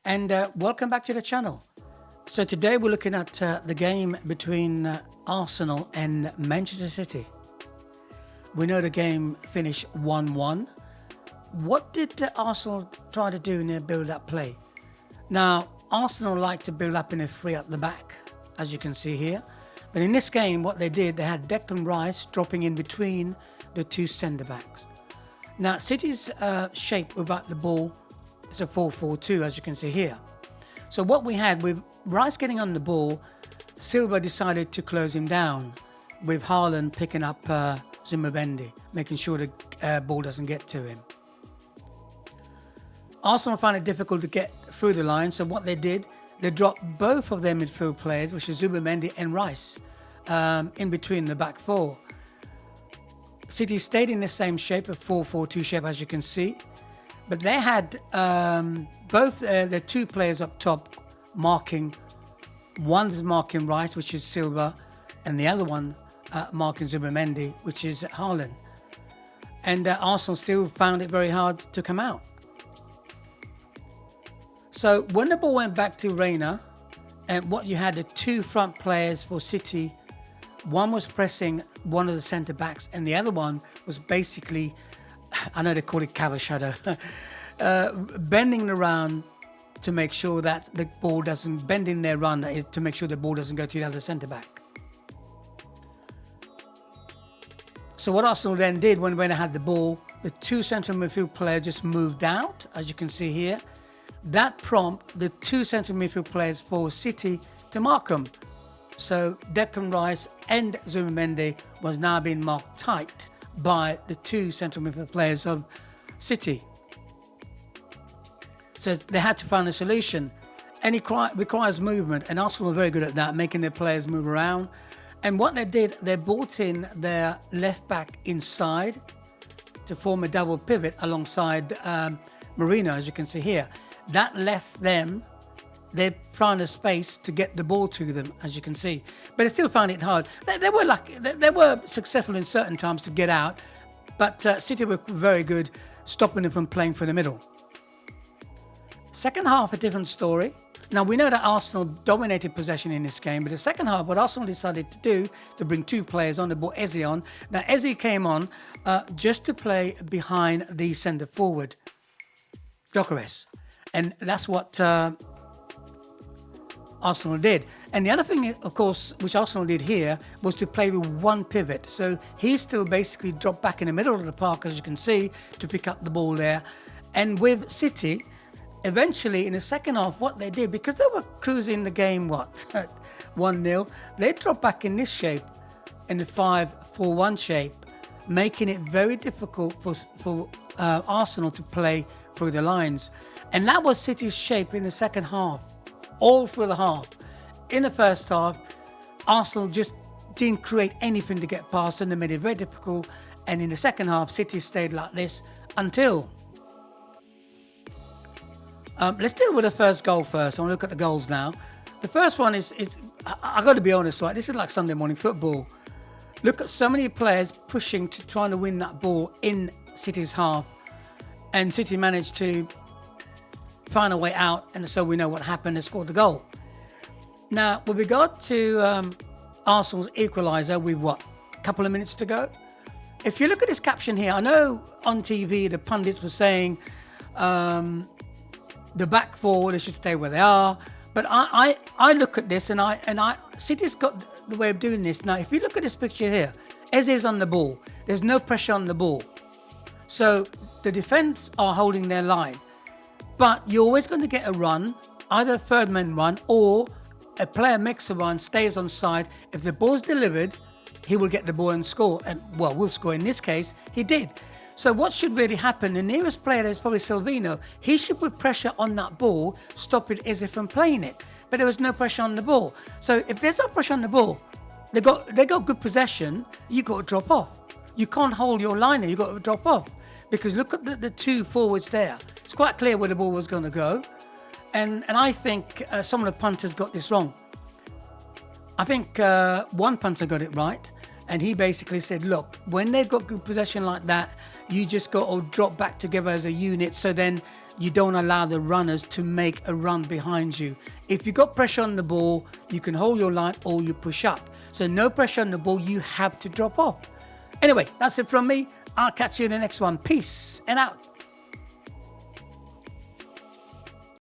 and welcome back to the channel. So today we're looking at the game between Arsenal and Manchester City. We know the game finished 1-1. What did Arsenal try to do in their build-up play? Now, Arsenal like to build up in a three at the back, as you can see here. But in this game, what they did, they had Declan Rice dropping in between the two centre-backs. Now, City's shape without the ball is a 4-4-2, as you can see here. So what we had with Rice getting on the ball, Silva decided to close him down, with Haaland picking up Zubimendi, making sure the ball doesn't get to him. Arsenal found it difficult to get through the line, so what they did, they dropped both of their midfield players, which is Zubimendi and Rice, in between the back four. City stayed in the same shape, a 4-4-2 shape, as you can see, but they had both the two players up top marking. One's marking Rice, which is Silva, and the other one marking Zubimendi, which is Haaland. And Arsenal still found it very hard to come out. So when the ball went back to Reina, and what you had the two front players for City, one was pressing one of the centre backs, and the other one was basically, I know they call it cover shadow, bending around to make sure that the ball doesn't bend in their run, that is to make sure the ball doesn't go to the other centre back. So what Arsenal then did when they had the ball, the two central midfield players just moved out, as you can see here. That prompted the two central midfield players for City to mark them. So Declan Rice and Zubimendi was now being marked tight by the two central midfield players of City. So they had to find a solution, and it requires movement, and Arsenal were very good at that, making their players move around. And what they did, they brought in their left back inside to form a double pivot alongside Marino, as you can see here. That left them, they found a space to get the ball to them, as you can see. But they still found it hard. They were lucky. They were successful in certain times to get out, but City were very good stopping them from playing for the middle. Second half, a different story. Now, we know that Arsenal dominated possession in this game, but the second half, what Arsenal decided to do, to bring two players on, they brought Eze on. Now, Eze came on just to play behind the centre forward, Gyökeres. And that's what Arsenal did. And the other thing, of course, which Arsenal did here was to play with one pivot. So he still basically dropped back in the middle of the park, as you can see, to pick up the ball there. And with City, eventually in the second half, what they did, because they were cruising the game, 1-0, they dropped back in this shape, in the 5-4-1 shape, making it very difficult for Arsenal to play through the lines. And that was City's shape in the second half, all through the half. In the first half, Arsenal just didn't create anything to get past, and they made it very difficult. And in the second half, City stayed like this until... let's deal with the first goal first. I want to look at the goals now. The first one is I got to be honest, right? This is like Sunday morning football. Look at so many players pushing to trying to win that ball in City's half, and City managed to find a way out, and so we know what happened. They scored the goal. Now, with regard to Arsenal's equaliser, with a couple of minutes to go? If you look at this caption here, I know on TV the pundits were saying the back four, they should stay where they are. But I look at this and City's got the way of doing this. Now, if you look at this picture here, Eze is on the ball. There's no pressure on the ball. So the defence are holding their line. But you're always going to get a run, either a third man run or a player makes a run, stays on side. If the ball's delivered, he will get the ball and score. And, well, will score. In this case, he did. So what should really happen, the nearest player is probably Silvino. He should put pressure on that ball, stopping Eze from playing it. But there was no pressure on the ball. So if there's no pressure on the ball, they got good possession, you got to drop off. You can't hold your line there, you got to drop off. Because look at the two forwards there. It's quite clear where the ball was going to go. And I think some of the punters got this wrong. I think one punter got it right. And he basically said, look, when they've got good possession like that, you just got to drop back together as a unit. So then you don't allow the runners to make a run behind you. If you've got pressure on the ball, you can hold your line or you push up. So no pressure on the ball, you have to drop off. Anyway, that's it from me. I'll catch you in the next one. Peace and out.